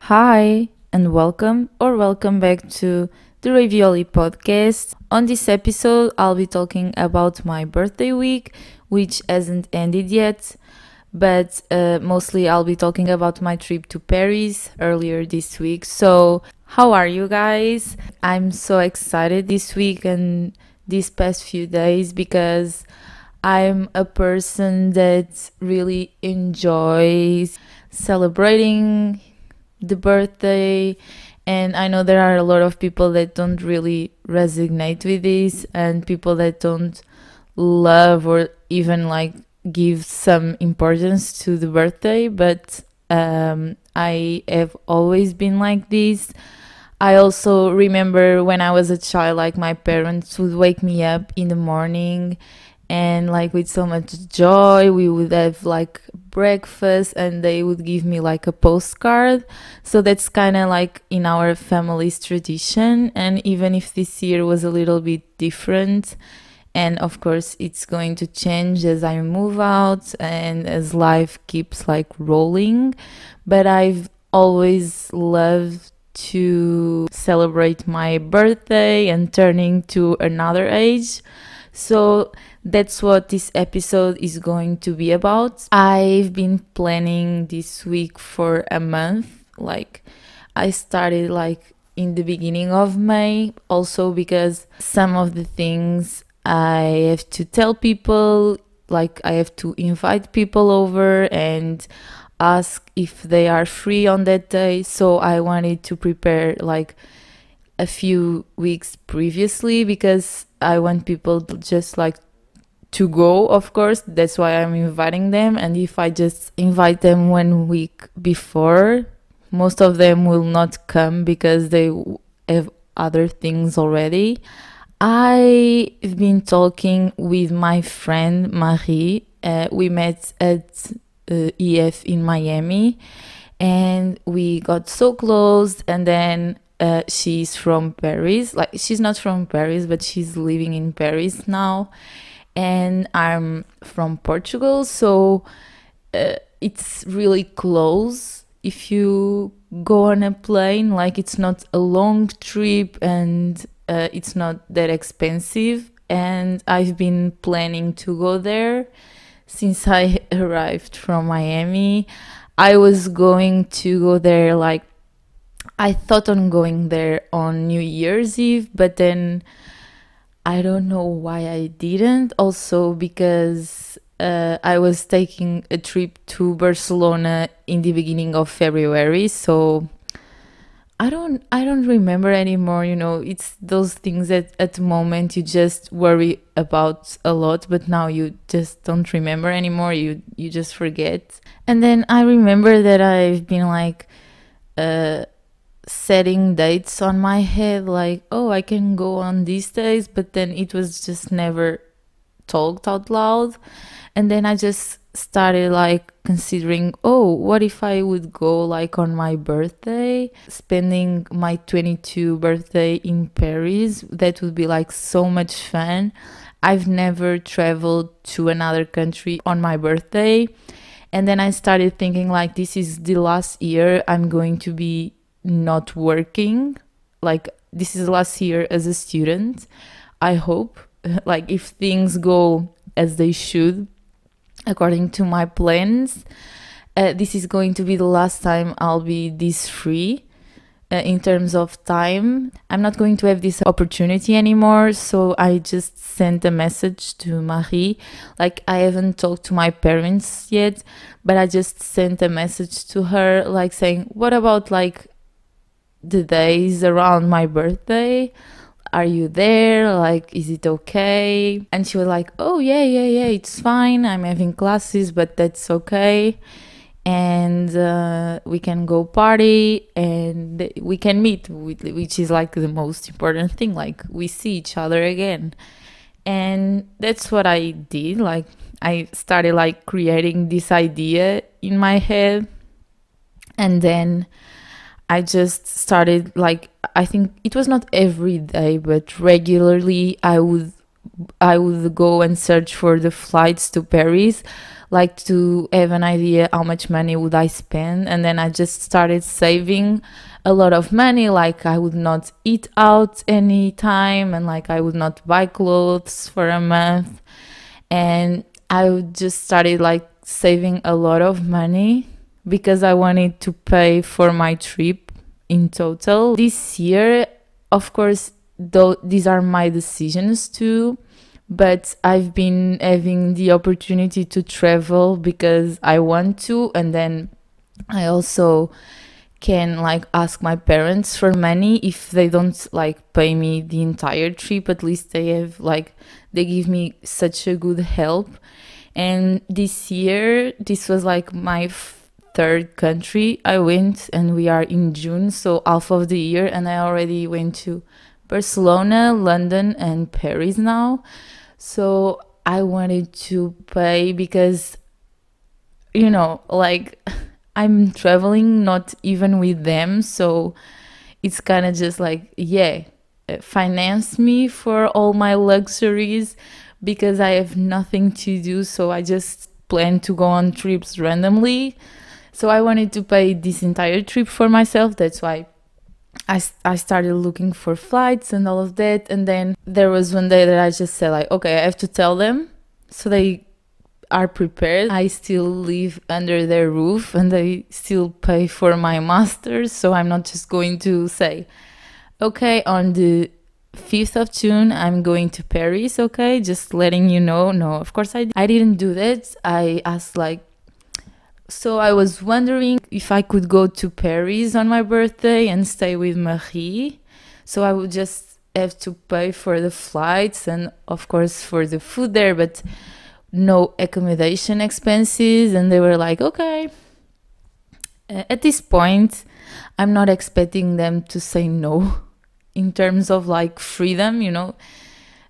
Hi, and welcome back to the Ravioli podcast. On this episode, I'll be talking about my birthday week, which hasn't ended yet, but mostly I'll be talking about my trip to Paris earlier this week. So, how are you guys? I'm so excited this week and these past few days because I'm a person that really enjoys celebrating the birthday, and I know there are a lot of people that don't really resonate with this, and people that don't love or even like give some importance to the birthday, but I have always been like this. I also remember when I was a child, like my parents would wake me up in the morning and like with so much joy we would have like breakfast and they would give me like a postcard. So that's kind of like in our family's tradition, and even if this year was a little bit different, and of course it's going to change as I move out and as life keeps like rolling, but I've always loved to celebrate my birthday and turning to another age. So that's what this episode is going to be about. I've been planning this week for a month. Like, I started like in the beginning of May, also because some of the things I have to tell people, like, I have to invite people over and ask if they are free on that day. So I wanted to prepare like a few weeks previously because I want people just like to go, of course. That's why I'm inviting them. And if I just invite them 1 week before, most of them will not come because they have other things already. I've been talking with my friend Marie. We met at EF in Miami and we got so close, and then she's from Paris. Like, she's not from Paris, but she's living in Paris now. And I'm from Portugal, so it's really close if you go on a plane. Like, it's not a long trip and it's not that expensive. And I've been planning to go there since I arrived from Miami. I was going to go there like I thought on going there on New Year's Eve, but then I don't know why I didn't. Also because I was taking a trip to Barcelona in the beginning of February, so I don't remember anymore. It's those things that at the moment you just worry about a lot, but now you just don't remember anymore. You just forget. And then I remember that I've been like setting dates on my head, like, oh, I can go on these days, but then it was just never talked out loud. And then I just started like considering, oh, what if I would go like on my birthday, spending my 22 birthday in Paris? That would be like so much fun. I've never traveled to another country on my birthday. And then I started thinking, like, this is the last year I'm going to be not working. Like, this is last year as a student, I hope. Like, if things go as they should according to my plans, this is going to be the last time I'll be this free in terms of time. I'm not going to have this opportunity anymore. So I just sent a message to Marie. Like, I haven't talked to my parents yet, but I just sent a message to her, like, saying, what about like the days around my birthday? Are you there? Like, is it okay? And she was like, oh, yeah, it's fine. I'm having classes, but that's okay. And we can go party and we can meet, which is like the most important thing. Like, we see each other again. And that's what I did. Like, I started like creating this idea in my head. And then I just started, like, I think it was not every day, but regularly I would go and search for the flights to Paris. like to have an idea how much money would I spend, and then I just started saving a lot of money. Like I would not eat out any time, and like I would not buy clothes for a month, and I would just started like saving a lot of money because I wanted to pay for my trip in total. This year, of course, though these are my decisions too, but I've been having the opportunity to travel because I want to, and then I also can like ask my parents for money if they don't like pay me the entire trip. At least they have like they give me such a good help. And this year, this was like my third country I went, and we are in June, so half of the year, and I already went to Barcelona, London, and Paris now. So I wanted to pay because, you know, like I'm traveling not even with them, so it's kind of just like, yeah, finance me for all my luxuries because I have nothing to do, so I just plan to go on trips randomly. So I wanted to pay this entire trip for myself. That's why I started looking for flights and all of that. And then there was one day that I just said like, okay, I have to tell them so they are prepared. I still live under their roof and they still pay for my master's. So I'm not just going to say, okay, on the 5th of June, I'm going to Paris, okay? Just letting you know. No, of course I didn't do that. I asked like, so I was wondering if I could go to Paris on my birthday and stay with Marie. So I would just have to pay for the flights and of course for the food there, but no accommodation expenses. And they were like, okay. At this point, I'm not expecting them to say no in terms of like freedom, you know,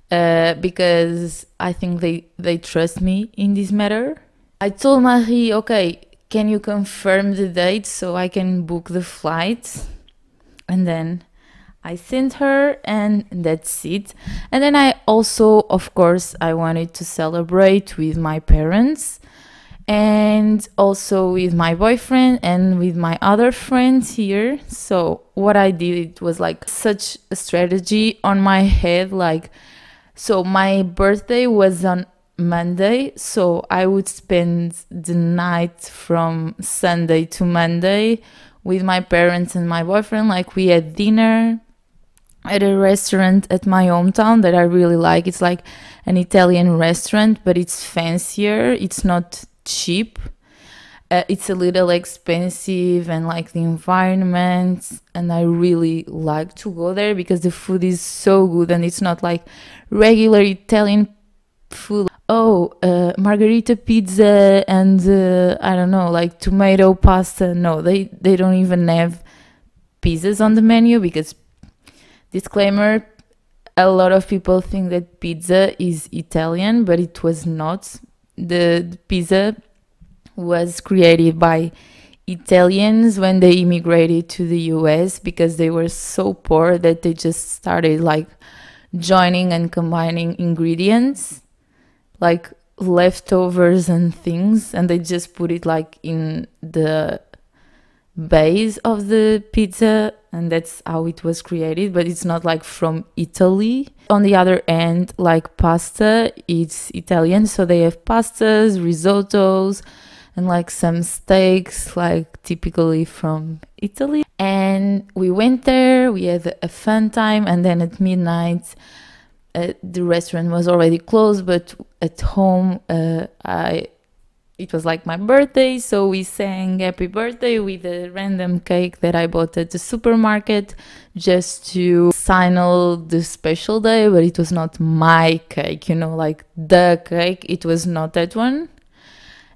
because I think they trust me in this matter. I told Marie, okay, can you confirm the date so I can book the flights? And then I sent her, and that's it. And then I also, of course, I wanted to celebrate with my parents and also with my boyfriend and with my other friends here. So what I did was like such a strategy on my head. Like, so my birthday was on Monday, so I would spend the night from Sunday to Monday with my parents and my boyfriend. Like we had dinner at a restaurant at my hometown that I really like. It's like an Italian restaurant, but it's fancier. It's not cheap. It's a little expensive, and like the environment, and I really like to go there because the food is so good, and it's not like regular Italian food. Oh, margarita pizza and I don't know, like tomato pasta. No, they don't even have pizzas on the menu because, disclaimer, a lot of people think that pizza is Italian, but it was not. The pizza was created by Italians when they immigrated to the US because they were so poor that they just started like joining and combining ingredients like leftovers and things, and they just put it like in the base of the pizza, and that's how it was created, but it's not like from Italy. On the other end, like pasta, it's Italian, so they have pastas, risottos, and like some steaks, like typically from Italy. And we went there, we had a fun time, and then at midnight the restaurant was already closed, but at home it was like my birthday, so we sang happy birthday with a random cake that I bought at the supermarket just to signal the special day, but it was not my cake, you know, like the cake. It was not that one.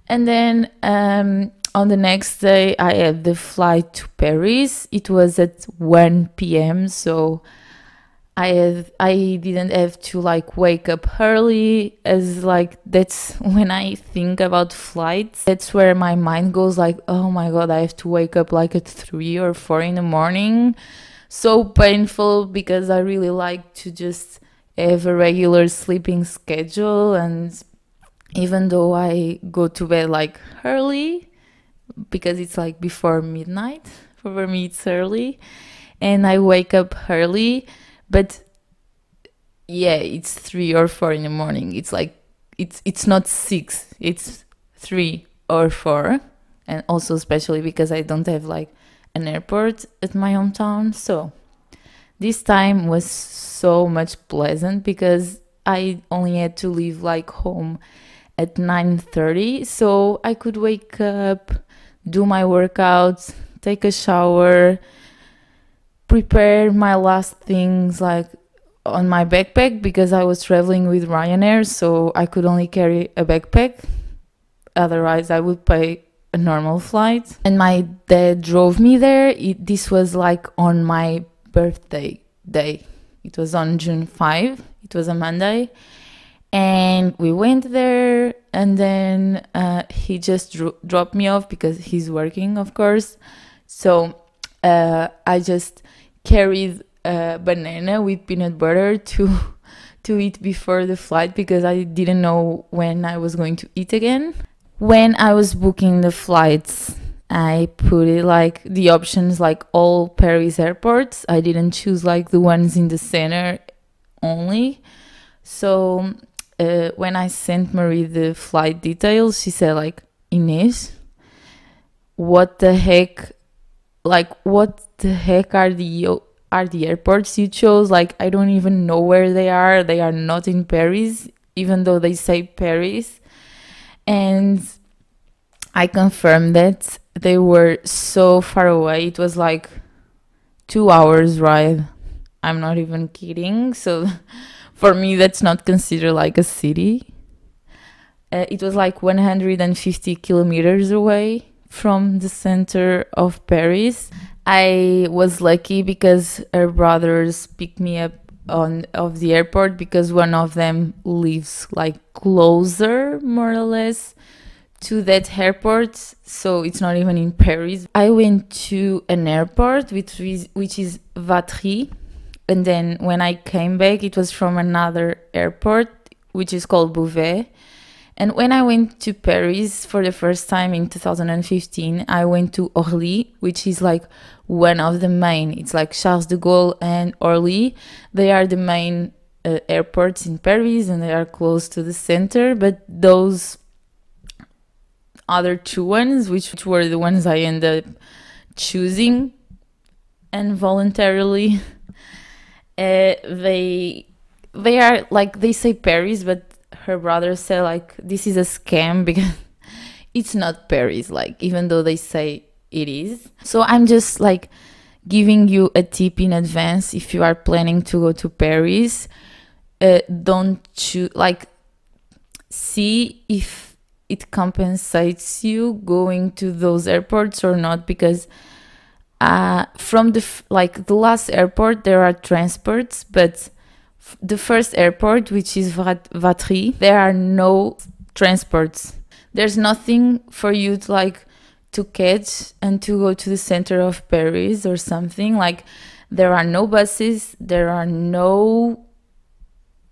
And then on the next day I had the flight to Paris. It was at 1 p.m. so I didn't have to like wake up early, as like that's when I think about flights, that's where my mind goes like, oh my god, I have to wake up like at 3 or 4 in the morning. So painful because I really like to just have a regular sleeping schedule and even though I go to bed like early because it's like before midnight. For me, it's early, and I wake up early, but yeah, it's 3 or 4 in the morning. It's like it's not 6, it's 3 or 4, and also especially because I don't have like an airport at my hometown. So this time was so much pleasant because I only had to leave like home at 9:30, so I could wake up, do my workouts, take a shower, prepare my last things like on my backpack because I was traveling with Ryanair, so I could only carry a backpack. Otherwise, I would pay a normal flight. And my dad drove me there. This was like on my birthday day. It was on June 5. It was a Monday. And we went there, and then he just dropped me off because he's working, of course. So I just carried a banana with peanut butter to eat before the flight because I didn't know when I was going to eat again. When I was booking the flights, I put it like the options like all Paris airports. I didn't choose like the ones in the center only. So when I sent Marie the flight details, she said like, Inês, what the heck? Like, what the heck are the airports you chose? Like, I don't even know where they are. They are not in Paris, even though they say Paris. And I confirmed that they were so far away. It was like 2 hours ride. I'm not even kidding. So for me, that's not considered like a city. It was like 150 kilometers away from the center of Paris. I was lucky because her brothers picked me up of the airport because one of them lives like closer, more or less, to that airport, so it's not even in Paris. I went to an airport which is Vatry, and then when I came back, it was from another airport which is called bday. And when I went to Paris for the first time in 2015, I went to Orly, which is like one of the main. It's like Charles de Gaulle and Orly. They are the main airports in Paris, and they are close to the center. But those other two ones, which were the ones I ended up choosing and voluntarily, they are like, they say Paris, but her brother said like, this is a scam because it's not Paris, like, even though they say it is. So I'm just like giving you a tip in advance. If you are planning to go to Paris, don't choose, like, see if it compensates you going to those airports or not, because from the last airport there are transports, but the first airport, which is Vatry, there are no transports. There's nothing for you to catch and to go to the center of Paris or something. Like, there are no buses, there are no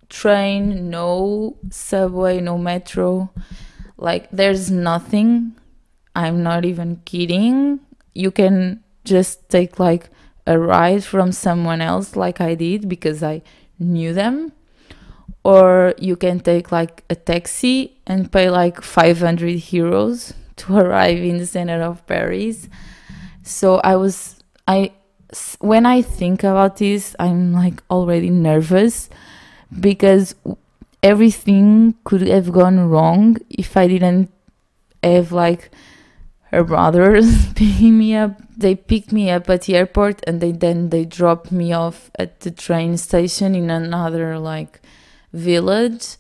train, no subway, no metro. Like, there's nothing. I'm not even kidding. You can just take like a ride from someone else, like I did, because I knew them, or you can take like a taxi and pay like 500 euros to arrive in the center of Paris. So when I think about this, I'm like already nervous because everything could have gone wrong if I didn't have like her brothers picking me up. They picked me up at the airport, and they dropped me off at the train station in another like village,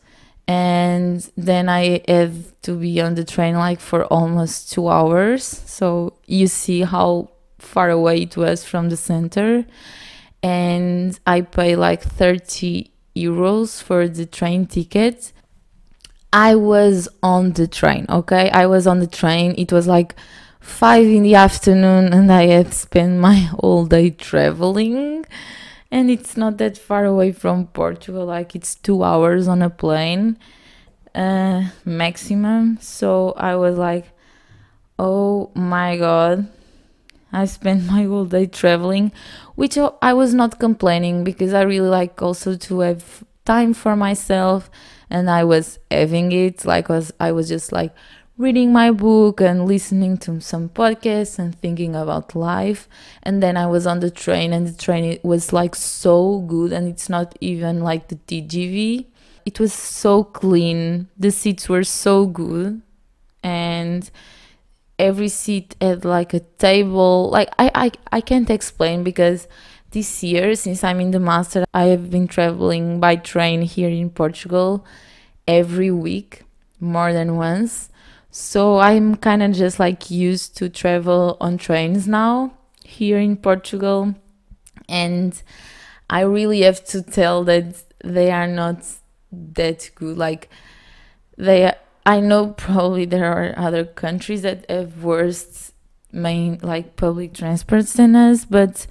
and then I had to be on the train like for almost 2 hours. So you see how far away it was from the center, and I pay like 30 euros for the train ticket. I was on the train, okay? I was on the train. It was like 5 in the afternoon, and I had spent my whole day traveling. And it's not that far away from Portugal, like it's 2 hours on a plane. maximum. So I was like, oh my god, I spent my whole day traveling, which I was not complaining because I really like also to have time for myself, and I was having it. Like I was just like reading my book and listening to some podcasts and thinking about life. And then I was on the train, and the train, it was like so good, and it's not even like the TGV. It was so clean. The seats were so good, and every seat had like a table. Like I can't explain, because this year, since I'm in the master, I have been traveling by train here in Portugal every week, more than once. So I'm kind of just like used to travel on trains now here in Portugal. And I really have to tell that they are not that good. Like they, I know probably there are other countries that have worse main like public transports than us, but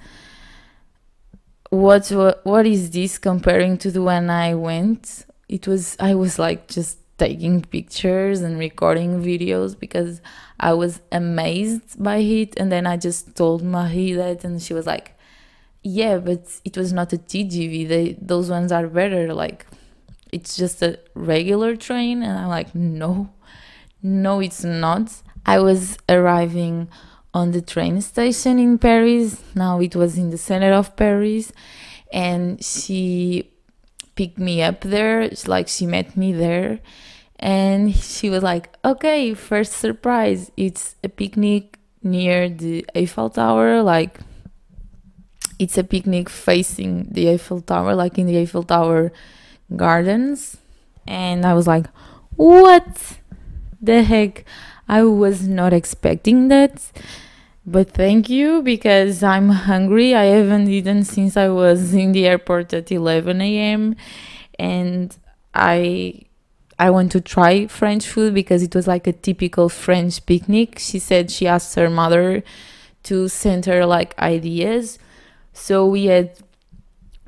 what is this comparing to the one I went? I was like just taking pictures and recording videos because I was amazed by it. And then I just told Marie that, and she was like, yeah, but it was not a TGV. Those ones are better. Like, it's just a regular train. And I'm like, no, it's not. I was arriving on the train station in Paris. Now it was in the center of Paris, and she picked me up there. It's like she met me there, and she was like, okay, first surprise, it's a picnic near the Eiffel Tower. Like, it's a picnic facing the Eiffel Tower, like in the Eiffel Tower gardens. And I was like, what the heck? I was not expecting that. But thank you, because I'm hungry. I haven't eaten since I was in the airport at 11 a.m. And I want to try French food, because it was like a typical French picnic. She said she asked her mother to send her like ideas. So we had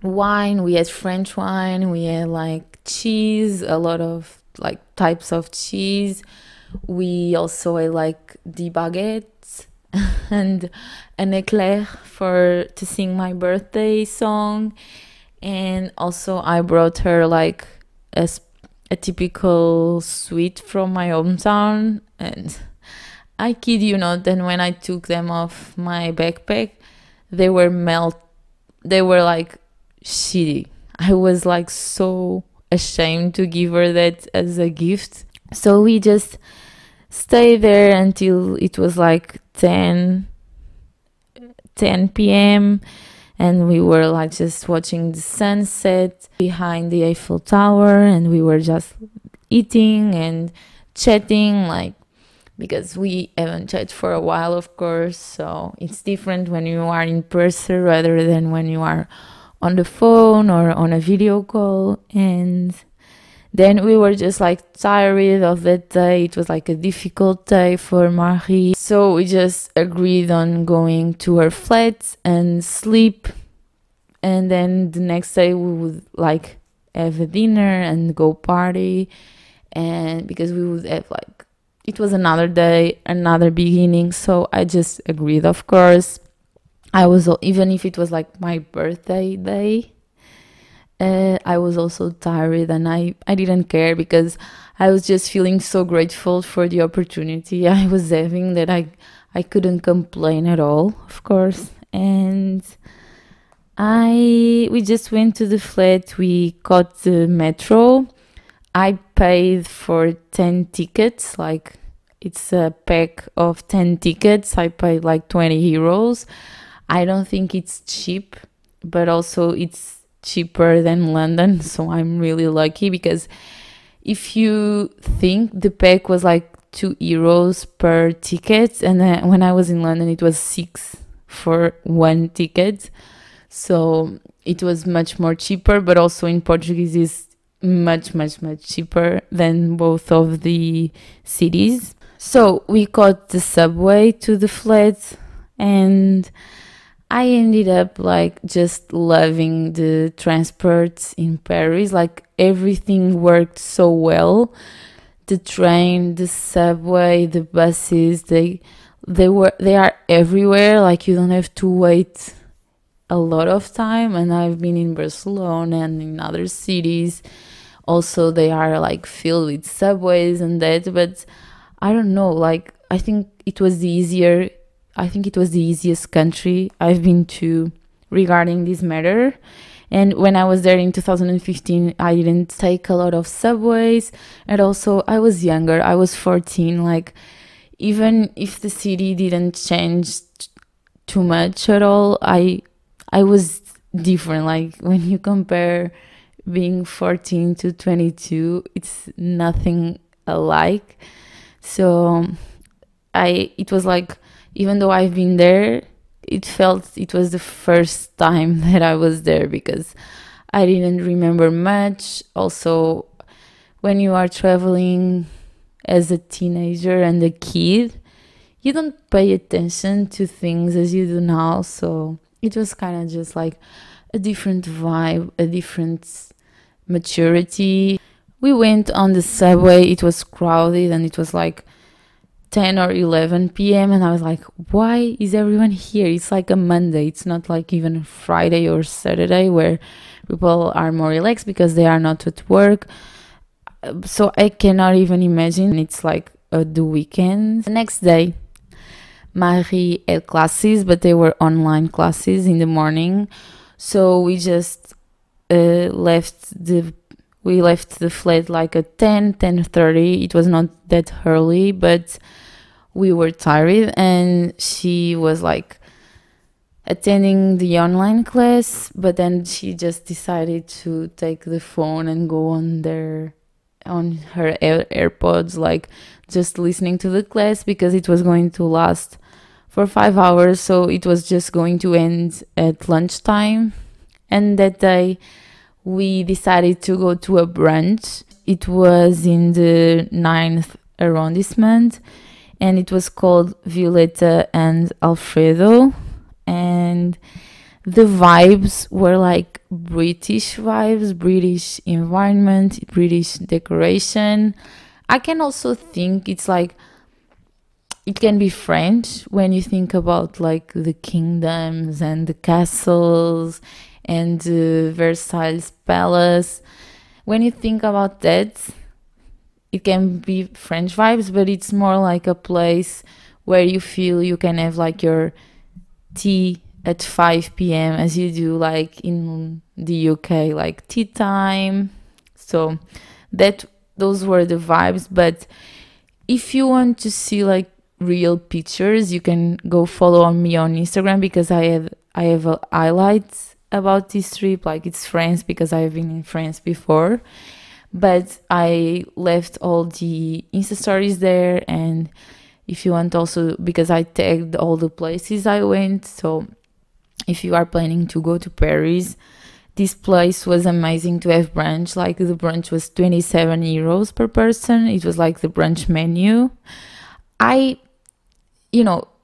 wine, we had French wine, we had like cheese, a lot of like types of cheese. We also had like the baguettes and an eclair to sing my birthday song. And also I brought her like a typical sweet from my hometown. And I kid you not, then when I took them off my backpack, they were like shitty. I was like so ashamed to give her that as a gift. So we just stayed there until it was like 10 p.m. and we were like just watching the sunset behind the Eiffel Tower, and we were just eating and chatting, like, because we haven't chatted for a while, of course. So it's different when you are in person rather than when you are on the phone or on a video call. And then we were just like tired of that day. It was like a difficult day for Marie. So we just agreed on going to her flat and sleep. And then the next day we would like have a dinner and go party. And because we would have like, it was another day, another beginning. So I just agreed, of course. I was, even if it was like my birthday day, I was also tired, and I didn't care, because I was just feeling so grateful for the opportunity I was having that I couldn't complain at all, of course. And we just went to the flat. We caught the metro. I paid for 10 tickets, like it's a pack of 10 tickets. I paid like 20 euros. I don't think it's cheap, but also it's cheaper than London, so I'm really lucky, because if you think the pack was like 2 euros per ticket, and then when I was in London it was 6 for one ticket, so it was much more cheaper. But also in Portuguese is much cheaper than both of the cities. So we caught the subway to the flat, and I ended up like just loving the transport in Paris. Like, everything worked so well. The train, the subway, the buses, they are everywhere. Like, you don't have to wait a lot of time. And I've been in Barcelona and in other cities also, they are like filled with subways and that. But I don't know, like, I think it was the easiest country I've been to regarding this matter. And when I was there in 2015, I didn't take a lot of subways. And also, I was younger, I was 14. Like, even if the city didn't change too much at all, I was different. Like, when you compare being 14 to 22, it's nothing alike. So it was like, even though I've been there, it was the first time that I was there, because I didn't remember much. Also, when you are traveling as a teenager and a kid, you don't pay attention to things as you do now. So it was kind of just like a different vibe, a different maturity. We went on the subway, it was crowded, and it was like 10 or 11 p.m. and I was like, why is everyone here? It's like a Monday. It's not like even Friday or Saturday where people are more relaxed because they are not at work. So I cannot even imagine it's like the weekend. The next day, Marie had classes, but they were online classes in the morning. So we just left the flat like at 10:30. It was not that early, but we were tired, and she was like attending the online class, but then she just decided to take the phone and go on her AirPods, like just listening to the class, because it was going to last for 5 hours, so it was just going to end at lunchtime. And that day we decided to go to a brunch. It was in the 9th arrondissement, and it was called Violeta and Alfredo. And the vibes were like British vibes, British environment, British decoration. I can also think it's like, it can be French when you think about like the kingdoms and the castles and the Versailles Palace. When you think about that, it can be French vibes, but it's more like a place where you feel you can have like your tea at 5 p.m. as you do like in the UK, like tea time. So those were the vibes. But if you want to see like real pictures, you can go follow me on Instagram, because I have a highlights about this trip. Like, it's France, because I've been in France before, but I left all the Insta stories there. And if you want also, because I tagged all the places I went, so if you are planning to go to Paris, this place was amazing to have brunch. Like, the brunch was 27 euros per person. It was like the brunch menu.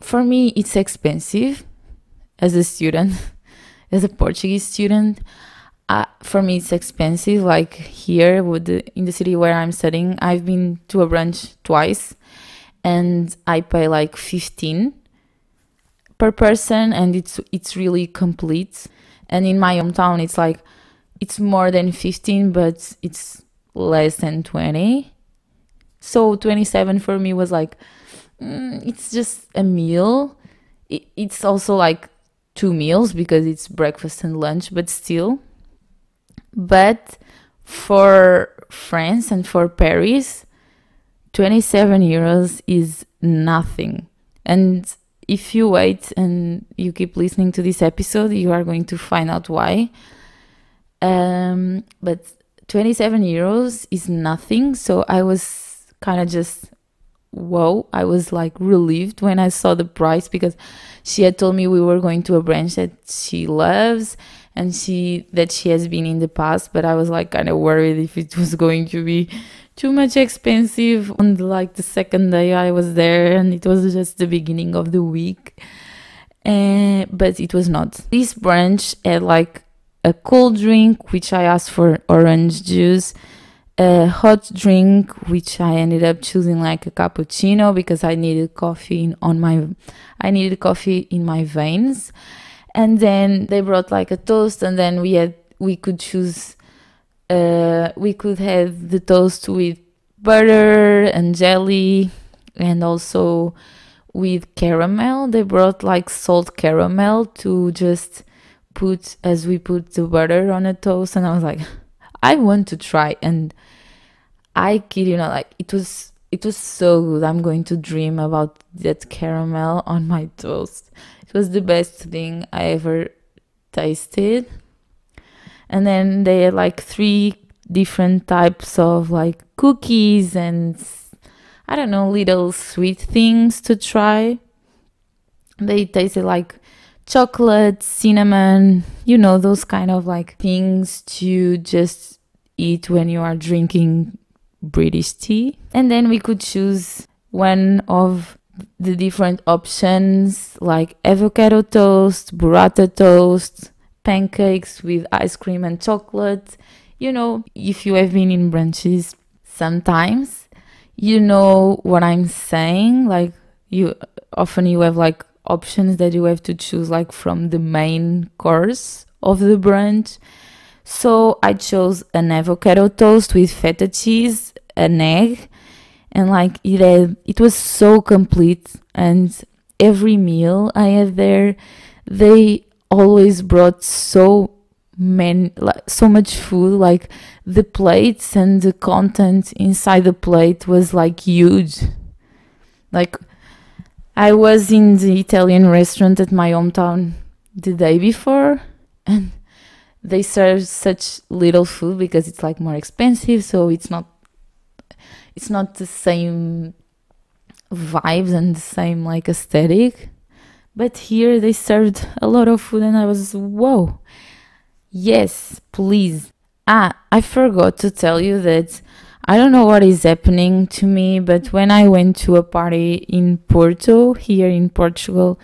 For me, it's expensive as a student, as a Portuguese student. For me, it's expensive. Like, here in the city where I'm studying, I've been to a brunch twice, and I pay like 15 per person, and it's really complete. And in my hometown, it's like, it's more than 15, but it's less than 20. So 27 for me was like, it's just a meal. It's also like 2 meals, because it's breakfast and lunch, but still. But for France and for Paris, 27 euros is nothing. And if you wait and you keep listening to this episode, you are going to find out why. But 27 euros is nothing. So I was kind of just, whoa, I was like relieved when I saw the price, because she had told me we were going to a brunch that she loves and that she has been in the past, but I was like kind of worried if it was going to be too much expensive on the second day I was there, and it was just the beginning of the week. But it was not. This brunch had like a cold drink, which I asked for orange juice, a hot drink, which I ended up choosing like a cappuccino because I needed coffee in my veins. And then they brought like a toast, and then we could choose, we could have the toast with butter and jelly, and also with caramel. They brought like salt caramel to just put as we put the butter on a toast, and I was like, I want to try. And I kid you not, like it was so good. I'm going to dream about that caramel on my toast. It was the best thing I ever tasted. And then they had like 3 different types of like cookies and I don't know, little sweet things to try. They tasted like chocolate, cinnamon, those kind of like things to just eat when you are drinking British tea. And then we could choose one of the different options like avocado toast, burrata toast, pancakes with ice cream and chocolate. If you have been in brunches sometimes, you know what I'm saying. Like you have like options that you have to choose like from the main course of the brunch. So I chose an avocado toast with feta cheese, an egg, and like it was so complete. And every meal I had there, they always brought so much food. Like the plates and the content inside the plate was like huge. Like I was in the Italian restaurant at my hometown the day before, and they serve such little food because it's like more expensive, so it's not the same vibes and the same like aesthetic. But here they served a lot of food, and I was, whoa, yes, please. I forgot to tell you that I don't know what is happening to me, but when I went to a party in Porto, here in Portugal,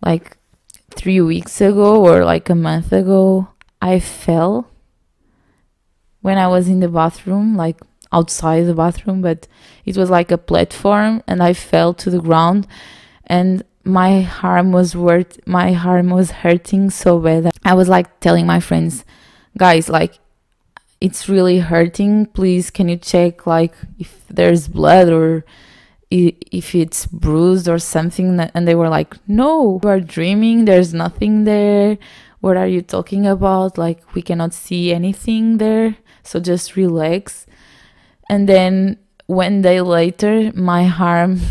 like 3 weeks ago or like a month ago, I fell when I was in the bathroom, like outside the bathroom, but it was like a platform, and I fell to the ground, and my arm was hurting so bad that I was like telling my friends, guys, like it's really hurting, please can you check like if there's blood or if it's bruised or something. And they were like, no, you are dreaming, there's nothing there, what are you talking about, like we cannot see anything there, so just relax. And then 1 day later, my arm,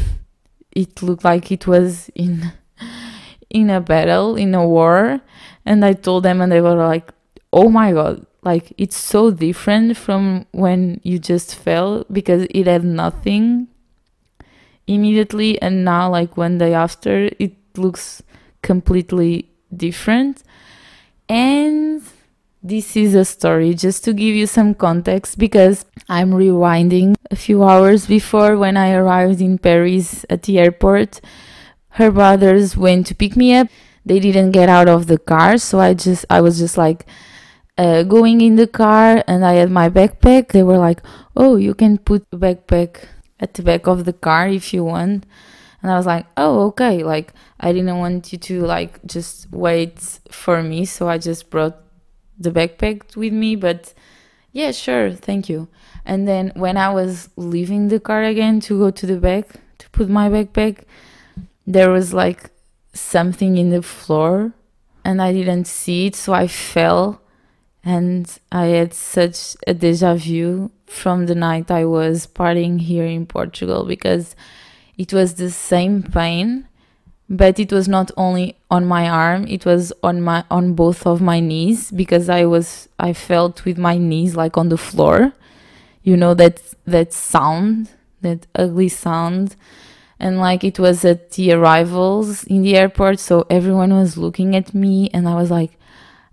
it looked like it was in a battle, in a war. And I told them, and they were like, oh my god, like it's so different from when you just fell, because it had nothing immediately, and now like 1 day after it looks completely different. And this is a story just to give you some context, because I'm rewinding a few hours before. When I arrived in Paris at the airport, her brothers went to pick me up. They didn't get out of the car, so I was just like going in the car, and I had my backpack. They were like, oh, you can put the backpack at the back of the car if you want. And I was like, oh, okay. Like I didn't want you to like just wait for me, so I just brought the backpack with me. But yeah, sure, thank you. And then when I was leaving the car again to go to the back to put my backpack, there was like something in the floor, and I didn't see it, so I fell. And I had such a deja vu from the night I was partying here in Portugal, because it was the same pain, but it was not only on my arm, it was on both of my knees, because I felt with my knees like on the floor. You know that sound, that ugly sound. And like it was at the arrivals in the airport, so everyone was looking at me, and I was like,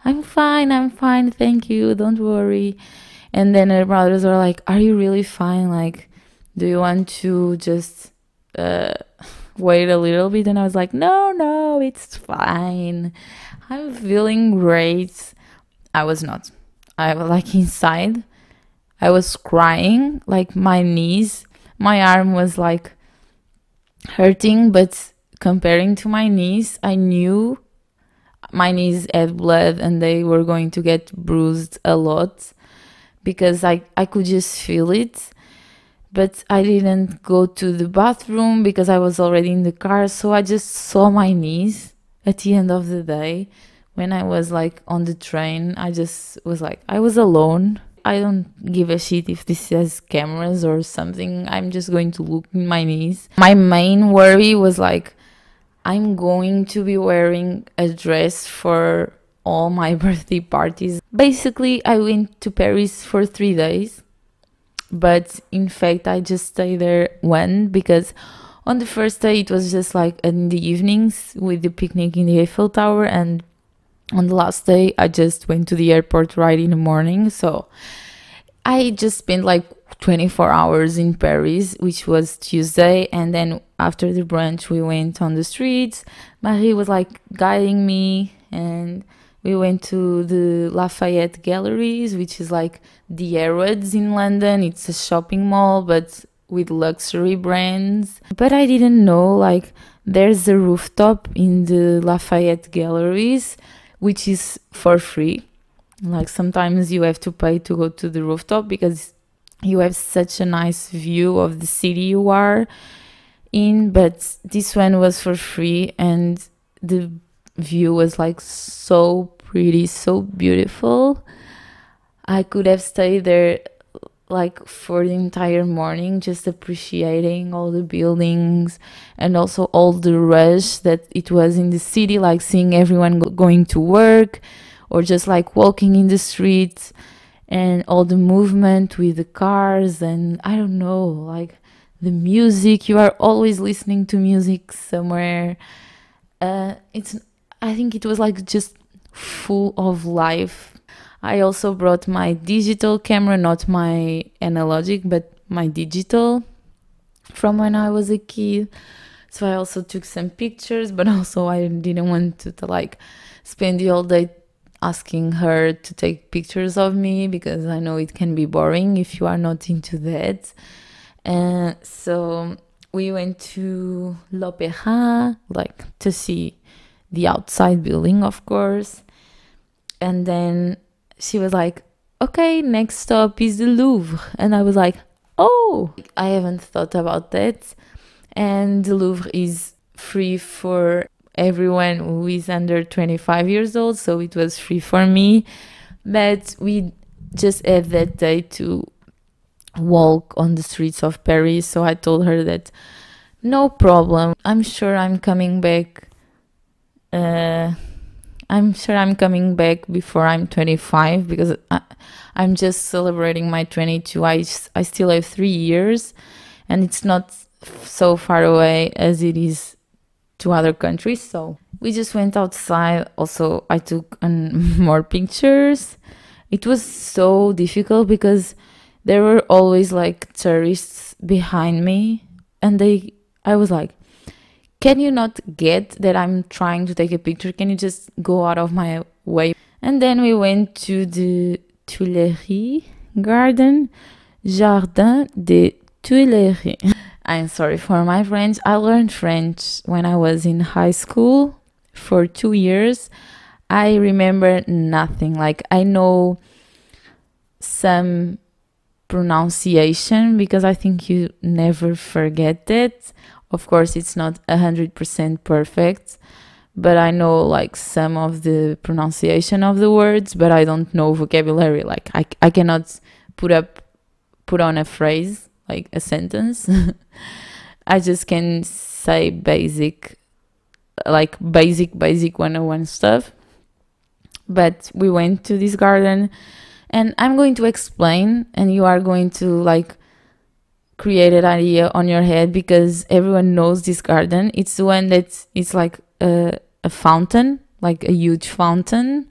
I'm fine, thank you, don't worry. And then her brothers were like, are you really fine? Like, do you want to just wait a little bit? And I was like, no, it's fine. I'm feeling great. I was not. I was like inside. I was crying, like my knees, my arm was like hurting, but comparing to my knees, I knew my knees had blood and they were going to get bruised a lot because I could just feel it. But I didn't go to the bathroom because I was already in the car. So I just saw my knees at the end of the day. When I was like on the train, I just was like, I was alone. I don't give a shit if this has cameras or something. I'm just going to look in my knees. My main worry was like, I'm going to be wearing a dress for all my birthday parties. Basically, I went to Paris for 3 days. But in fact, I just stayed there one because on the first day it was just like in the evenings with the picnic in the Eiffel Tower, and on the last day I just went to the airport right in the morning. So I just spent like 24 hours in Paris, which was Tuesday, and then after the brunch we went on the streets. Marie was like guiding me, and we went to the Lafayette Galleries, which is like the Harrods in London. It's a shopping mall, but with luxury brands. But I didn't know, like, there's a rooftop in the Lafayette Galleries, which is for free. Like, sometimes you have to pay to go to the rooftop because you have such a nice view of the city you are in. But this one was for free, and the view was like so pretty, so beautiful. I could have stayed there like for the entire morning, just appreciating all the buildings and also all the rush that it was in the city, like seeing everyone going to work or just like walking in the streets and all the movement with the cars. And I don't know, like the music, you are always listening to music somewhere. I think it was like just full of life. I also brought my digital camera, not my analogic, but my digital from when I was a kid. So I also took some pictures, but also I didn't want to like spend the whole day asking her to take pictures of me because I know it can be boring if you are not into that. And so we went to l'Opéra, like to see the outside building, of course. And then she was like, okay, next stop is the Louvre. And I was like, oh, I haven't thought about that. And the Louvre is free for everyone who is under 25 years old, so it was free for me. But we just had that day to walk on the streets of Paris, so I told her that no problem, I'm sure I'm coming back before I'm 25 because I'm just celebrating my 22. I still have 3 years and it's not so far away as it is to other countries. So we just went outside. Also, I took more pictures. It was so difficult because there were always like tourists behind me, and I was like, can you not get that I'm trying to take a picture? Can you just go out of my way? And then we went to the Tuileries garden, Jardin des Tuileries. I'm sorry for my French. I learned French when I was in high school for 2 years. I remember nothing. Like, I know some pronunciation because I think you never forget it. Of course, it's not 100% perfect, but I know like some of the pronunciation of the words, but I don't know vocabulary. Like I cannot put on a phrase, like a sentence. I just can say basic 101 stuff. But we went to this garden, and I'm going to explain, and you are going to like create an idea on your head because everyone knows this garden. It's the one that it's like a fountain, like a huge fountain,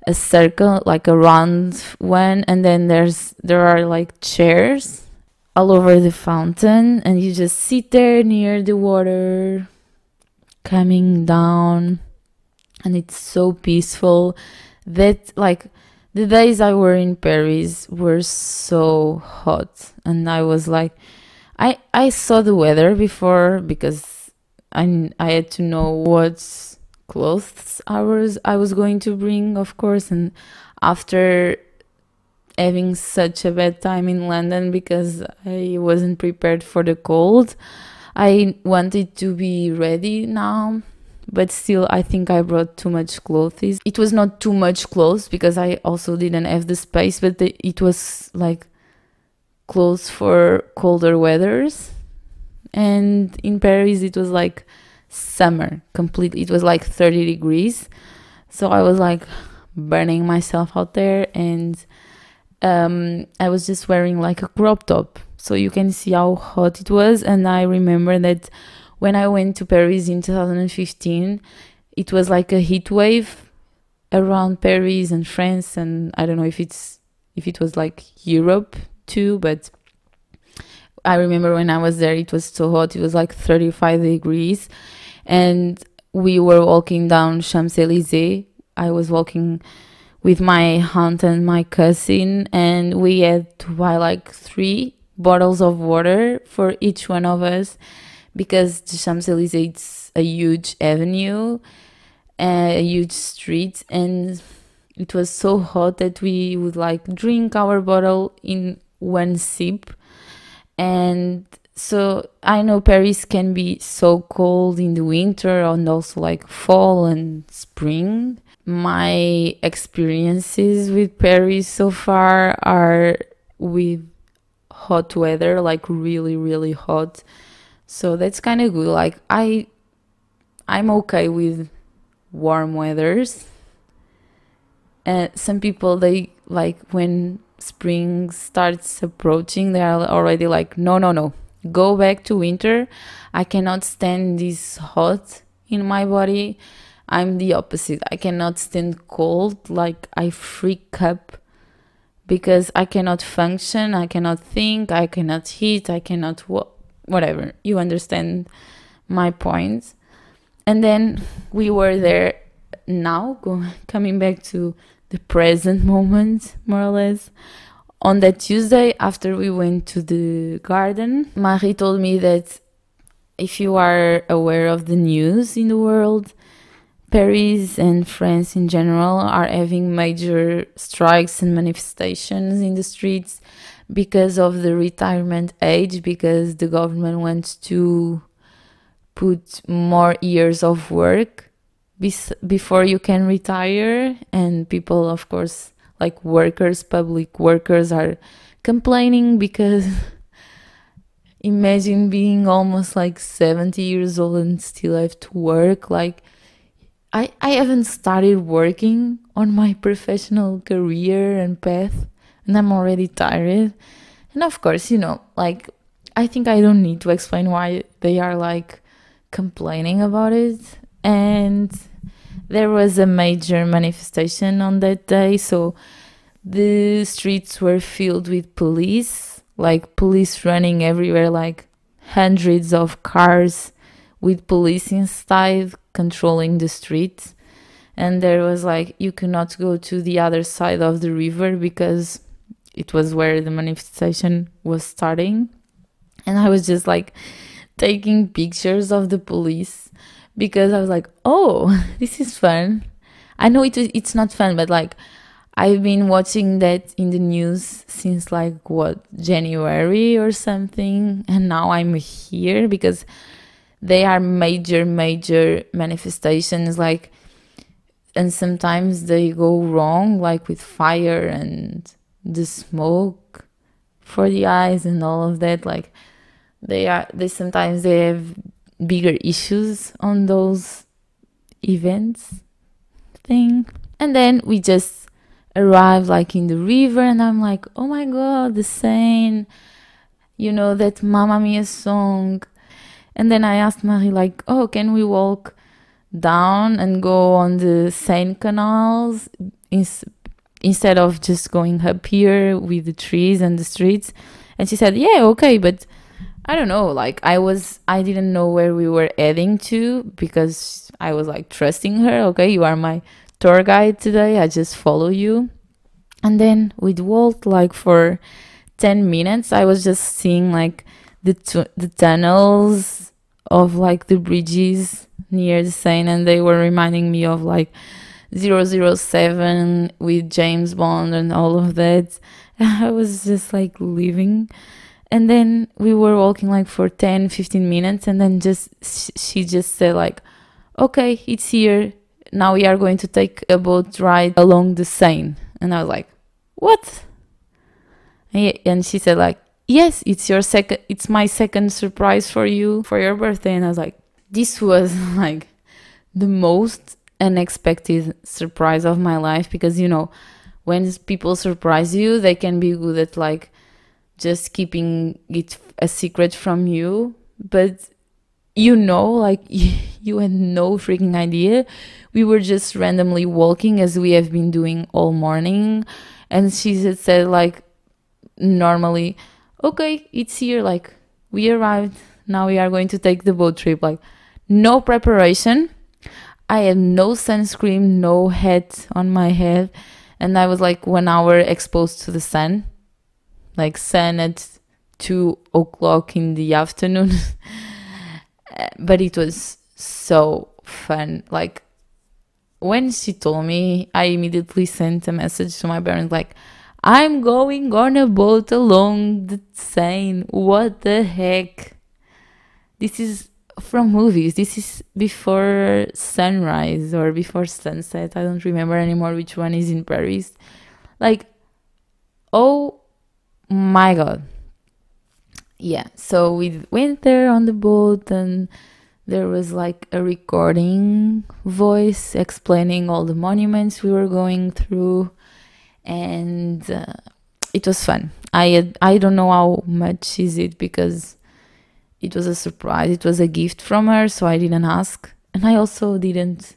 a circle, like a round one, and then there are like chairs all over the fountain, and you just sit there near the water coming down, and it's so peaceful that like The days I were in Paris were so hot, and I was like, I saw the weather before because I had to know what clothes I was going to bring, of course. And after having such a bad time in London because I wasn't prepared for the cold, I wanted to be ready now. But still, I think I brought too much clothes. It was not too much clothes because I also didn't have the space, but it was like clothes for colder weathers. And in Paris, it was like summer completely. It was like 30 degrees. So I was like burning myself out there, and I was just wearing like a crop top. So you can see how hot it was. And I remember that when I went to Paris in 2015, it was like a heat wave around Paris and France. And I don't know if it was like Europe too, but I remember when I was there, it was so hot. It was like 35 degrees. And we were walking down Champs-Élysées. I was walking with my aunt and my cousin, and we had to buy like 3 bottles of water for each one of us because the Champs-Élysées, it's a huge avenue, a huge street, and it was so hot that we would like drink our bottle in one sip. And so I know Paris can be so cold in the winter and also like fall and spring. My experiences with Paris so far are with hot weather, like really, really hot. So that's kind of good. Like I'm okay with warm weathers. Some people, they like when spring starts approaching, they are already like, no, go back to winter. I cannot stand this hot in my body. I'm the opposite. I cannot stand cold. Like I freak up because I cannot function, I cannot think, I cannot eat, I cannot whatever. You understand my point. And then we were there now, coming back to the present moment, more or less. On that Tuesday, after we went to the garden, Marie told me that if you are aware of the news in the world, Paris and France in general are having major strikes and manifestations in the streets because of the retirement age, because the government wants to put more years of work before you can retire. And people, of course, like workers, public workers, are complaining because imagine being almost like 70 years old and still have to work. Like I haven't started working on my professional career and path, and I'm already tired. And of course, like, I think I don't need to explain why they are like complaining about it. And there was a major manifestation on that day, so the streets were filled with police, like police running everywhere, like hundreds of cars with police inside controlling the streets. And there was like, you cannot go to the other side of the river because it was where the manifestation was starting. And I was just like taking pictures of the police because I was like, oh, this is fun. I know it's not fun, but like I've been watching that in the news since like January or something, and now I'm here because they are major manifestations, like, and sometimes they go wrong, like with fire and the smoke for the eyes and all of that. Like they sometimes they have bigger issues on those events thing. And then we just arrived like in the river, and I'm like, oh my god, the Seine, that Mamma Mia song. And then I asked Marie, like, oh, can we walk down and go on the Seine canals instead of just going up here with the trees and the streets? And she said, yeah, okay, but I don't know, like I didn't know where we were heading to because I was like trusting her. Okay, you are my tour guide today, I just follow you. And then we walked like for 10 minutes. I was just seeing like the tunnels of like the bridges near the Seine, and they were reminding me of like 007 with James Bond and all of that. I was just like living. And then we were walking like for 10-15 minutes, and then just she just said like, okay, it's here. Now we are going to take a boat ride along the Seine. And I was like, what? And she said like, yes, it's my second surprise for you for your birthday. And I was like, this was like the most unexpected surprise of my life, because when people surprise you, they can be good at like just keeping it a secret from you, but like you had no freaking idea. We were just randomly walking as we have been doing all morning, and she had said like, normally, okay, it's here, like we arrived, now we are going to take the boat trip. Like, no preparation. I had no sunscreen, no hat on my head, and I was like 1 hour exposed to the sun, like sun at 2 o'clock in the afternoon. But it was so fun. Like, when she told me, I immediately sent a message to my parents like, I'm going on a boat along the Seine. What the heck? This is from movies. This is before sunrise or before sunset. I don't remember anymore which one is in Paris. Like, oh my god. Yeah, so we went there on the boat, and there was like a recording voice explaining all the monuments we were going through, and it was fun. I don't know how much is it, because it was a surprise. It was a gift from her, so I didn't ask, and I also didn't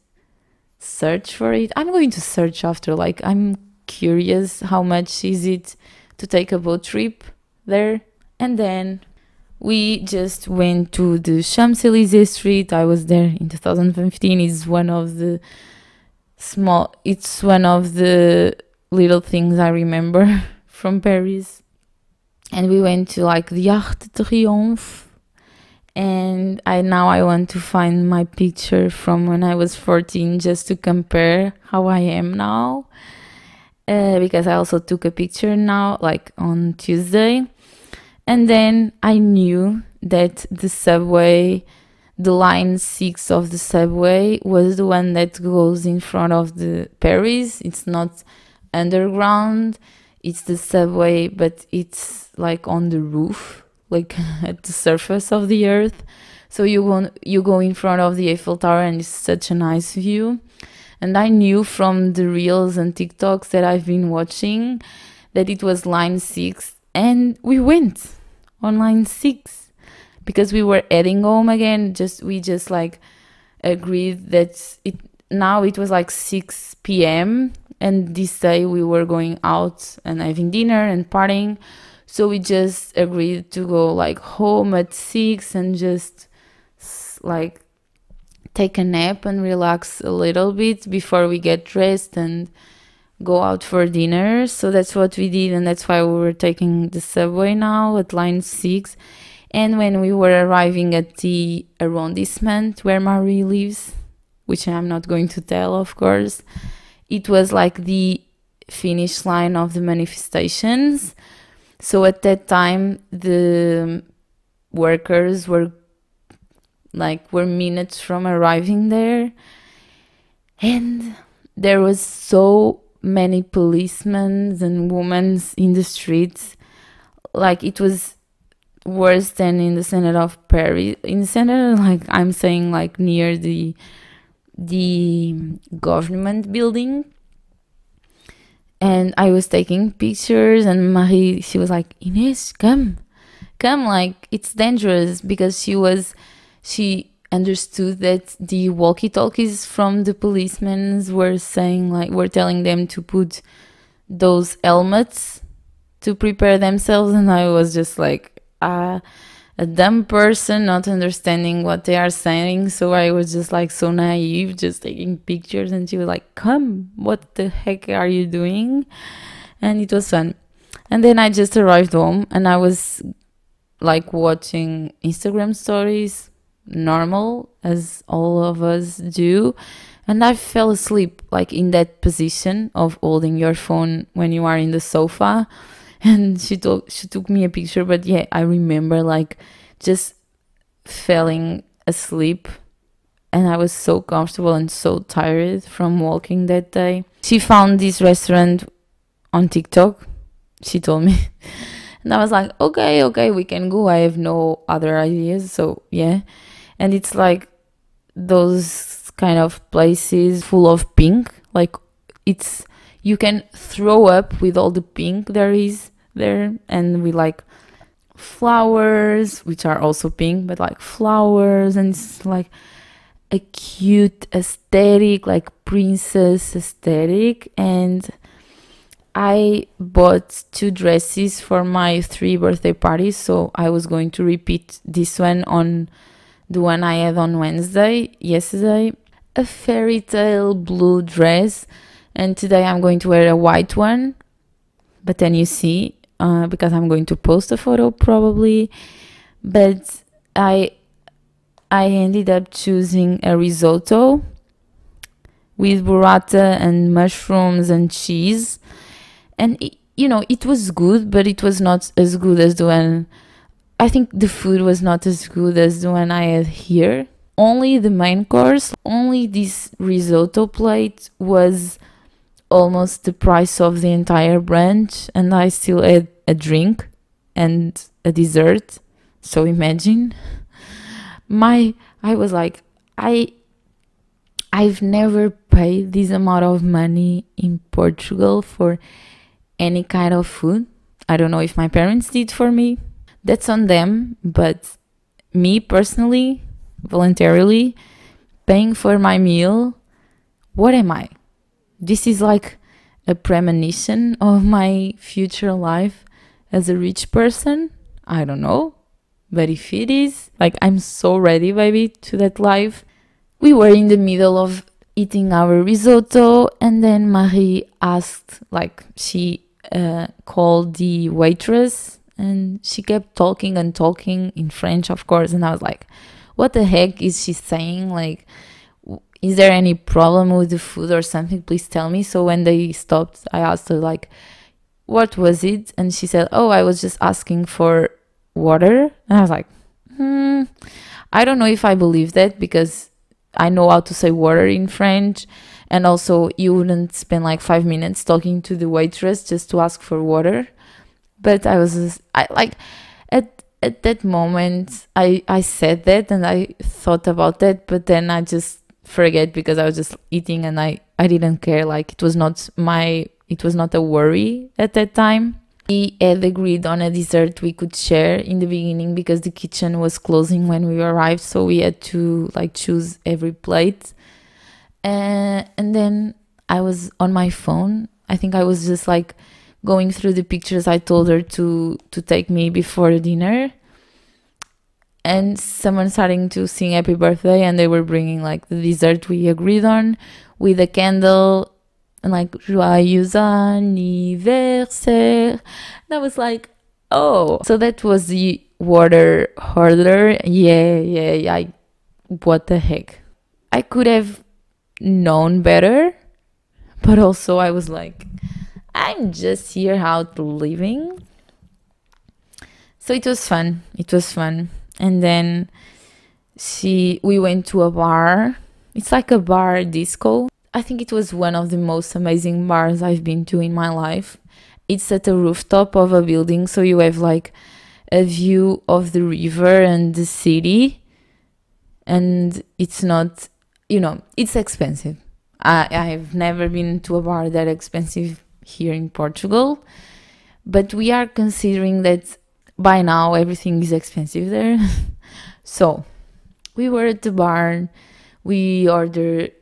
search for it. I'm going to search after. Like, I'm curious how much is it to take a boat trip there. And then we just went to the Champs-Élysées street. I was there in 2015. It's one of the little things I remember from Paris. And we went to like the Arc de Triomphe. And I want to find my picture from when I was 14, just to compare how I am now. Because I also took a picture now, like on Tuesday. And then I knew that the subway, the line 6 of the subway, was the one that goes in front of the Paris. It's not underground, it's the subway, but it's like on the roof, like at the surface of the earth. So you go in front of the Eiffel Tower, and it's such a nice view. And I knew from the reels and TikToks that I've been watching that it was line 6, and we went on line 6 because we were heading home again. We just like agreed that it was like 6 p.m. and this day we were going out and having dinner and partying. So we just agreed to go like home at 6 and just like take a nap and relax a little bit before we get dressed and go out for dinner. So that's what we did, and that's why we were taking the subway now at line 6. And when we were arriving at the arrondissement where Marie lives, which I'm not going to tell, of course, it was like the finish line of the manifestations. So at that time, the workers were minutes from arriving there, and there was so many policemen and women in the streets. Like, it was worse than in the center of Paris. In the center, like I'm saying, like near the government building. And I was taking pictures, and Marie, she was like, Inés, come, like it's dangerous, because she understood that the walkie-talkies from the policemen were telling them to put those helmets to prepare themselves. And I was just like a dumb person, not understanding what they are saying. So I was just like so naive, just taking pictures. And she was like, come, what the heck are you doing? And it was fun. And then I just arrived home and I was like watching Instagram stories, normal as all of us do. And I fell asleep like in that position of holding your phone when you are in the sofa. And she took me a picture, but yeah, I remember like just falling asleep, and I was so comfortable and so tired from walking that day. She found this restaurant on TikTok, she told me. And I was like, okay, we can go. I have no other ideas. So yeah. And it's like those kind of places full of pink. Like it's, you can throw up with all the pink there is there. And we like flowers, which are also pink, but like flowers. And it's like a cute aesthetic, like princess aesthetic. And I bought 2 dresses for my 3 birthday parties, so I was going to repeat this one on the one I had on yesterday. A fairy tale blue dress, and today I'm going to wear a white one. But then you see, because I'm going to post a photo probably. But I ended up choosing a risotto with burrata and mushrooms and cheese. And, it was good, but it was not as good as the one. I think the food was not as good as the one I had here. Only the main course, only this risotto plate was almost the price of the entire brunch. And I still had a drink and a dessert. So imagine. I was like, I've never paid this amount of money in Portugal for any kind of food. I don't know if my parents did for me. That's on them. But me personally, voluntarily, paying for my meal, what am I? This is like a premonition of my future life as a rich person. I don't know. But if it is, like, I'm so ready, baby, to that life. We were in the middle of eating our risotto, and then Marie asked, like, she called the waitress, and she kept talking and talking in French, of course. And I was like, what the heck is she saying? Like, is there any problem with the food or something? Please tell me. So when they stopped, I asked her, like, what was it? And she said, oh, I was just asking for water. And I was like, I don't know if I believe that, because I know how to say water in French. And also, you wouldn't spend like 5 minutes talking to the waitress just to ask for water. But at that moment, I said that and I thought about that, but then I just forget because I was just eating and I didn't care. Like, it was not a worry at that time. We had agreed on a dessert we could share in the beginning because the kitchen was closing when we arrived, so we had to like choose every plate. And then I was on my phone. I think I was just like going through the pictures I told her to take me before dinner. And someone starting to sing happy birthday, and they were bringing like the dessert we agreed on with a candle and like joyeux anniversaire. And I was like, oh, so that was the water order. Yeah. What the heck? I could have known better, but also I was like, I'm just here out living. So it was fun. And then we went to a bar. It's like a bar disco. I think it was one of the most amazing bars I've been to in my life. It's at the rooftop of a building, so you have like a view of the river and the city. And it's not, it's expensive. I've never been to a bar that expensive here in Portugal. But we are considering that by now everything is expensive there. So we were at the bar. We ordered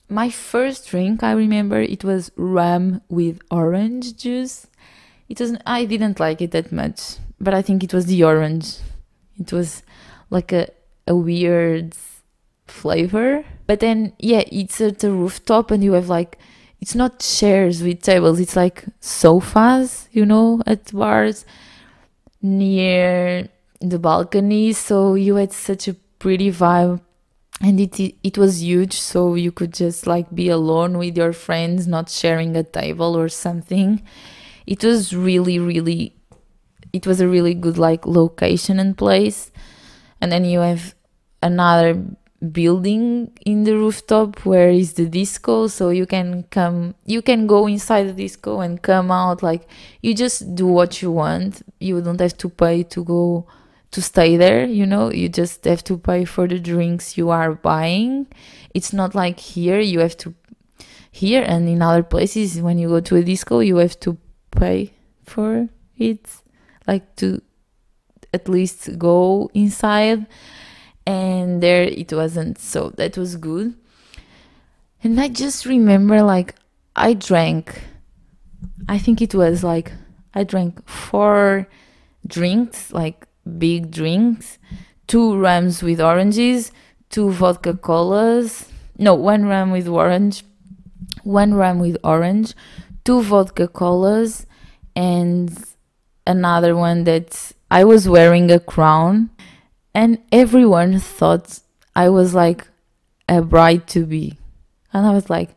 my first drink. I remember it was rum with orange juice. I didn't like it that much, but I think it was the orange. It was like a weird flavor. But then, yeah, it's at the rooftop and you have like it's not chairs with tables, it's like sofas, you know, at bars near the balcony. So you had such a pretty vibe, and it was huge, so you could just like be alone with your friends, not sharing a table or something. It was it was a really good like location and place. And then you have another building in the rooftop where is the disco, so you can go inside the disco and come out. Like, you just do what you want, you don't have to pay to go to stay there, you know, you just have to pay for the drinks you are buying. It's not like here you have to, here and in other places when you go to a disco you have to pay for it, like to at least go inside. And there it wasn't, so that was good. And I just remember, like, I think it was like I drank 4 drinks, like big drinks, 2 rums with oranges, 2 vodka colas, no, 1 rum with orange, 1 rum with orange, 2 vodka colas, and another one that I was wearing a crown. And everyone thought I was like a bride to be. And I was like,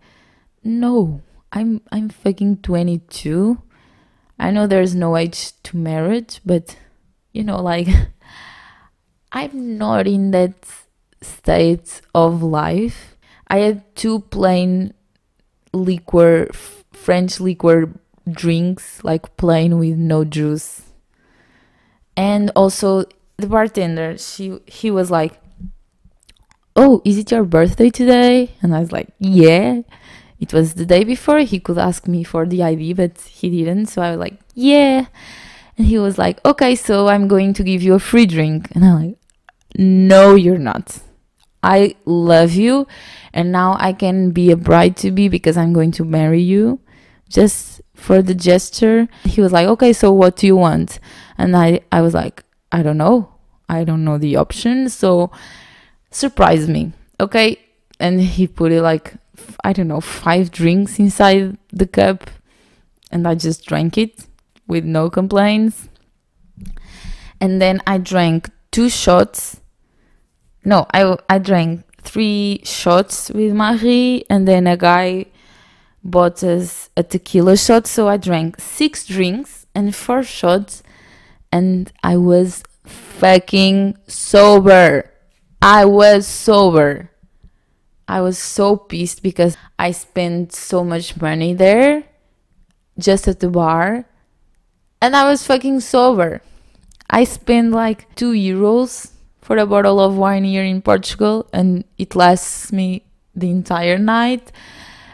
no, I'm fucking 22. I know there's no age to marriage, but you know, like, I'm not in that state of life. I had 2 plain liquor, French liquor drinks, like plain with no juice. And also the bartender, he was like, oh, is it your birthday today? And I was like, yeah. It was the day before. He could ask me for the ID, but he didn't. So I was like, yeah. And he was like, okay, so I'm going to give you a free drink. And I'm like, no, you're not. I love you. And now I can be a bride to be because I'm going to marry you. Just for the gesture. He was like, okay, so what do you want? And I was like, I don't know the option, so surprise me, okay? And he put it like, I don't know, 5 drinks inside the cup, and I just drank it with no complaints. And then I drank 2 shots. No, I drank 3 shots with Marie, and then a guy bought us a tequila shot, so I drank 6 drinks and 4 shots. And I was fucking sober. I was sober. I was so pissed because I spent so much money there just at the bar. And I was fucking sober. I spent like €2 for a bottle of wine here in Portugal, and it lasts me the entire night.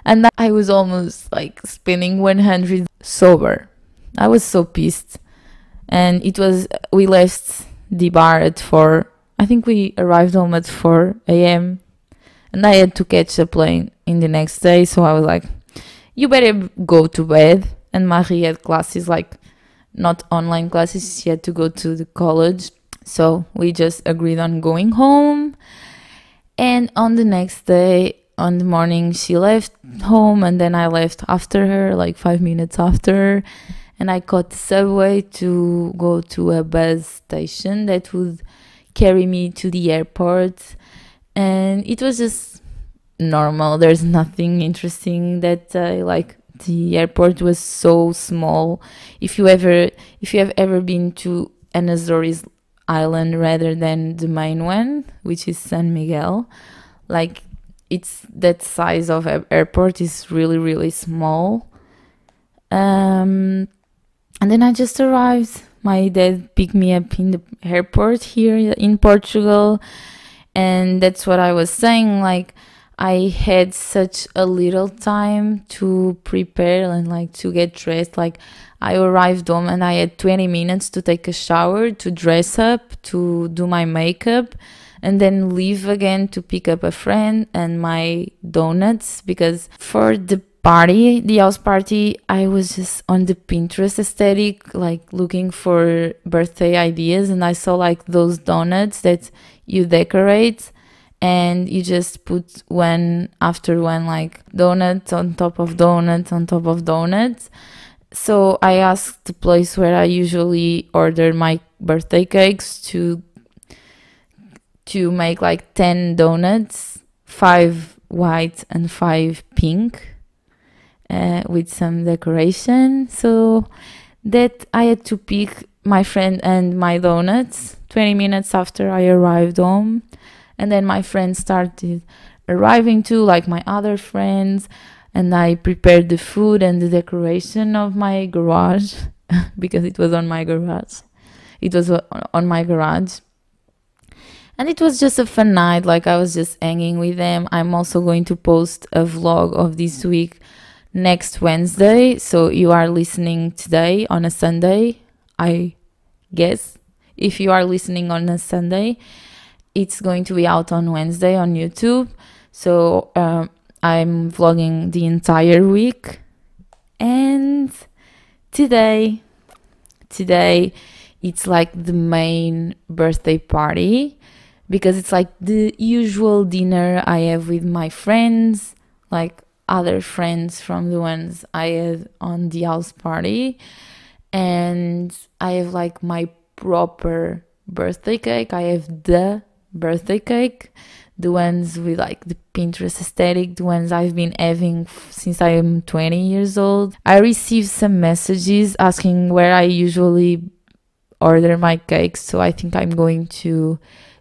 And I was almost like spending 100 sober. I was so pissed. And we left the bar at 4. I think we arrived home at 4 a.m. And I had to catch a plane in the next day. So I was like, you better go to bed. And Marie had classes, like not online classes. She had to go to the college. So we just agreed on going home. And on the next day, on the morning, she left home. And then I left after her, like 5 minutes after. And I caught the subway to go to a bus station that would carry me to the airport. And it was just normal. There's nothing interesting that like, the airport was so small. If you have ever been to an Azores island rather than the main one, which is San Miguel, like, it's that size of airport is really, really small. And then I just arrived. My dad picked me up in the airport here in Portugal. And that's what I was saying. Like, I had such a little time to prepare and like to get dressed. Like, I arrived home and I had 20 minutes to take a shower, to dress up, to do my makeup, and then leave again to pick up a friend and my donuts. Because for the house party, I was just on the Pinterest aesthetic, like looking for birthday ideas, and I saw like those donuts that you decorate, and you just put one after one, like donuts on top of donuts on top of donuts. So I asked the place where I usually order my birthday cakes to make like 10 donuts, 5 white and 5 pink, with some decoration. So that I had to pick my friend and my donuts 20 minutes after I arrived home. And then my friends started arriving too, like my other friends. And I prepared the food and the decoration of my garage because it was on my garage. It was on my garage. And it was just a fun night. Like, I was just hanging with them. I'm also going to post a vlog of this week next Wednesday. So you are listening today on a Sunday, I guess. If you are listening on a Sunday, it's going to be out on Wednesday on YouTube. So I'm vlogging the entire week. And today it's like the main birthday party, because it's like the usual dinner I have with my friends, like other friends from the ones I had on the house party. And I have like my proper birthday cake. I have the birthday cake, the ones with like the Pinterest aesthetic, the ones I've been having since I am 20 years old. I received some messages asking where I usually order my cakes, so I think I'm going to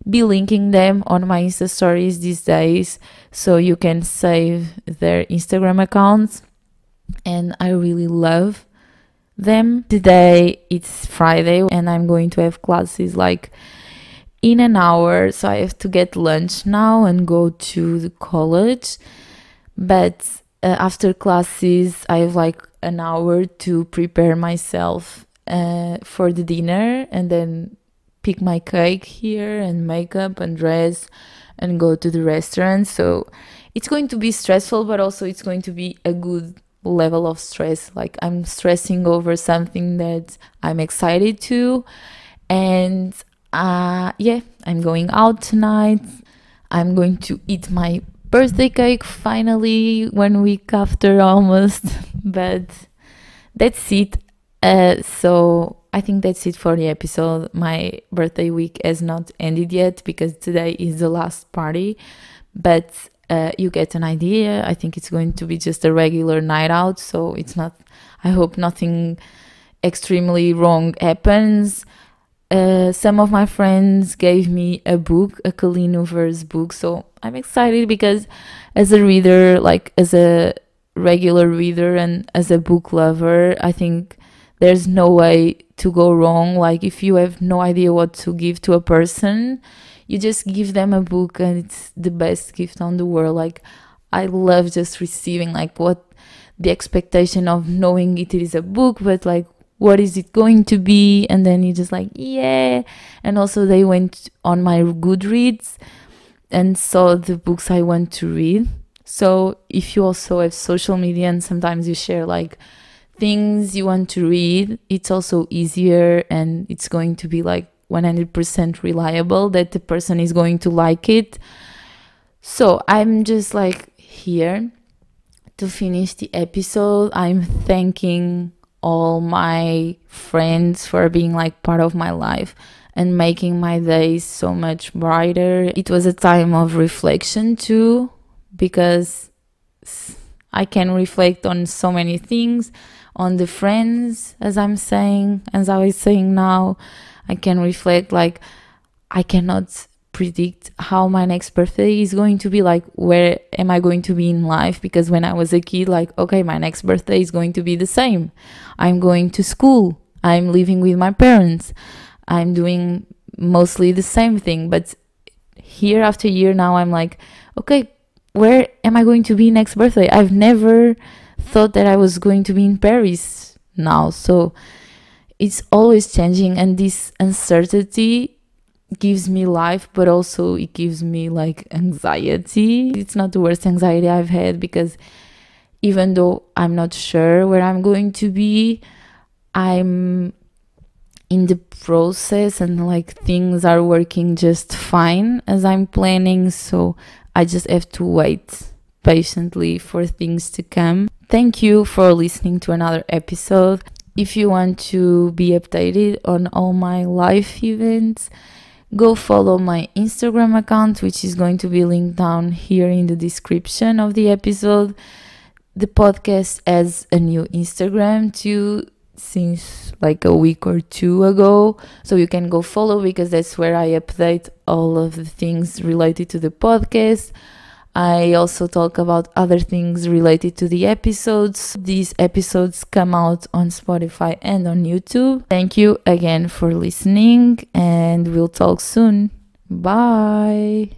be linking them on my Insta stories these days, so you can save their Instagram accounts. And I really love them. Today it's Friday and I'm going to have classes like in an hour, so I have to get lunch now and go to the college. But after classes I have like an hour to prepare myself for the dinner, and then pick my cake here and makeup and dress and go to the restaurant. So it's going to be stressful, but also it's going to be a good level of stress. Like, I'm stressing over something that I'm excited to. And yeah, I'm going out tonight. I'm going to eat my birthday cake finally, 1 week after almost. But that's it. So I think that's it for the episode. My birthday week has not ended yet because today is the last party, but you get an idea. I think it's going to be just a regular night out, so it's not, I hope nothing extremely wrong happens. Some of my friends gave me a book, a Colleen Hoover's book, so I'm excited because as a reader, like as a regular reader and as a book lover, I think there's no way to go wrong. Like, if you have no idea what to give to a person, you just give them a book and it's the best gift on the world. Like, I love just receiving, like, what the expectation of knowing it is a book, but like, what is it going to be? And then you just like, yeah. And also they went on my Goodreads and saw the books I want to read. So if you also have social media and sometimes you share like things you want to read, it's also easier, and it's going to be like 100% reliable that the person is going to like it. So I'm just like here to finish the episode. I'm thanking all my friends for being like part of my life and making my days so much brighter. It was a time of reflection too, because I can reflect on so many things, on the friends, as I was saying now. I can reflect, like, I cannot predict how my next birthday is going to be, like, where am I going to be in life, because when I was a kid, like, okay, my next birthday is going to be the same. I'm going to school, I'm living with my parents, I'm doing mostly the same thing. But year after year now, I'm like, okay, where am I going to be next birthday? I've never thought that I was going to be in Paris now. So it's always changing, and this uncertainty gives me life, but also it gives me like anxiety. It's not the worst anxiety I've had, because even though I'm not sure where I'm going to be, I'm in the process, and like things are working just fine as I'm planning, so I just have to wait patiently for things to come. Thank you for listening to another episode. If you want to be updated on all my life events, go follow my Instagram account, which is going to be linked down here in the description of the episode. The podcast has a new Instagram too, since like a week or two ago, so you can go follow, because that's where I update all of the things related to the podcast. I also talk about other things related to the episodes. These episodes come out on Spotify and on YouTube. Thank you again for listening, and we'll talk soon. Bye.